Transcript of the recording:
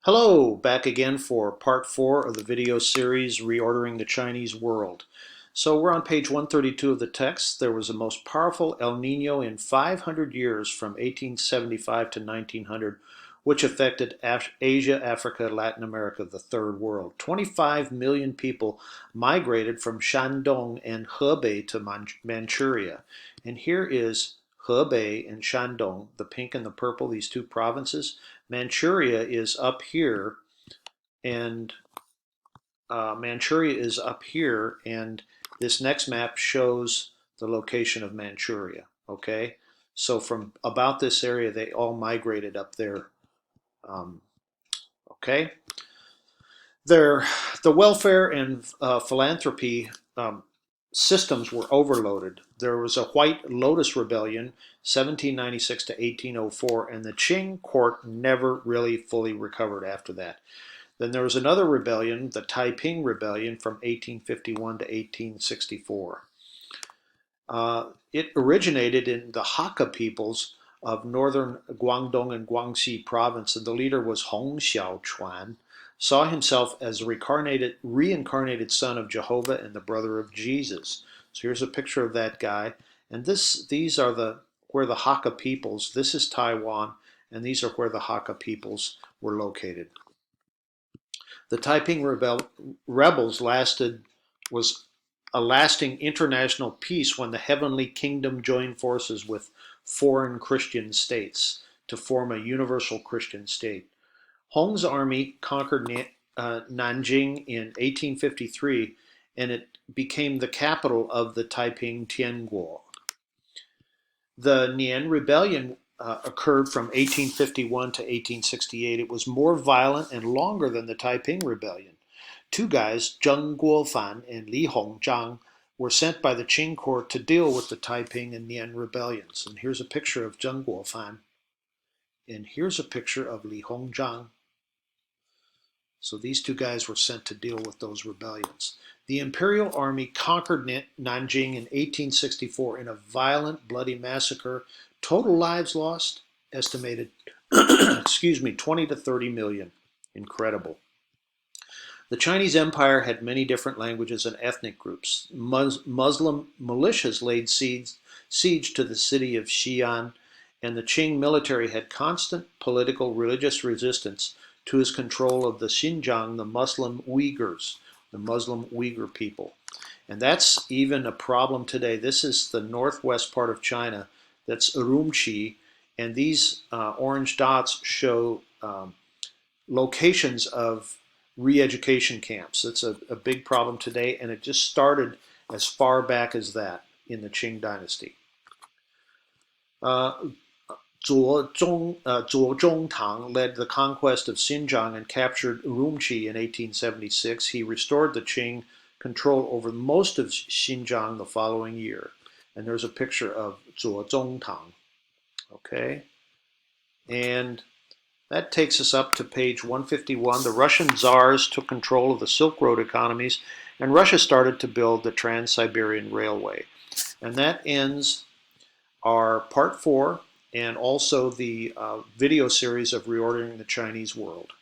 Hello, back again for part 4 of the video series Reordering the Chinese World. So we're on page 132 of the text. There was the most powerful El Nino in 500 years from 1875 to 1900, which affected Asia, Africa, Latin America, the Third World. 25 million people migrated from Shandong and Hebei to Manchuria. And here is Hebei and Shandong, the pink and the purple, these two provinces. Manchuria is up here, and this next map shows the location of Manchuria. Okay, so from about this area, they all migrated up there. Um, okay, the welfare and philanthropy systems were overloaded. There was a White Lotus Rebellion, 1796 to 1804, and the Qing court never really fully recovered after that. Then there was another rebellion, the Taiping Rebellion from 1851 to 1864. It originated in the Hakka peoples of northern Guangdong and Guangxi province, and the leader was Hong Xiaochuan, saw himself as a reincarnated son of Jehovah and the brother of Jesus. So here's a picture of that guy, and these are where the Hakka peoples. This is Taiwan, and these are where the Hakka peoples were located. The Taiping rebels was a lasting international peace when the Heavenly Kingdom joined forces with foreign Christian states to form a universal Christian state. Hong's army conquered Nanjing in 1853, and it became the capital of the Taiping Tianguo. The Nian Rebellion occurred from 1851 to 1868. It was more violent and longer than the Taiping Rebellion. Two guys, Zheng Guofan and Li Hongzhang, were sent by the Qing court to deal with the Taiping and Nian rebellions. And here's a picture of Zheng Guofan, and here's a picture of Li Hongzhang. So these two guys were sent to deal with those rebellions. The Imperial Army conquered Nanjing in 1864 in a violent, bloody massacre. Total lives lost, estimated, 20 to 30 million. Incredible. The Chinese Empire had many different languages and ethnic groups. Muslim militias laid siege to the city of Xi'an, and the Qing military had constant political religious resistance to his control of the Xinjiang, the Muslim Uyghur people. And that's even a problem today. This is the northwest part of China. That's Urumqi, and these orange dots show locations of re-education camps. It's a big problem today, and it just started as far back as that in the Qing dynasty. Zuo Zhongtang led the conquest of Xinjiang and captured Urumqi in 1876. He restored the Qing control over most of Xinjiang the following year. And there's a picture of Zuo Zhongtang. Okay? And that takes us up to page 151. The Russian czars took control of the Silk Road economies, and Russia started to build the Trans-Siberian Railway. And that ends our part 4 and also the video series of Reordering the Chinese World.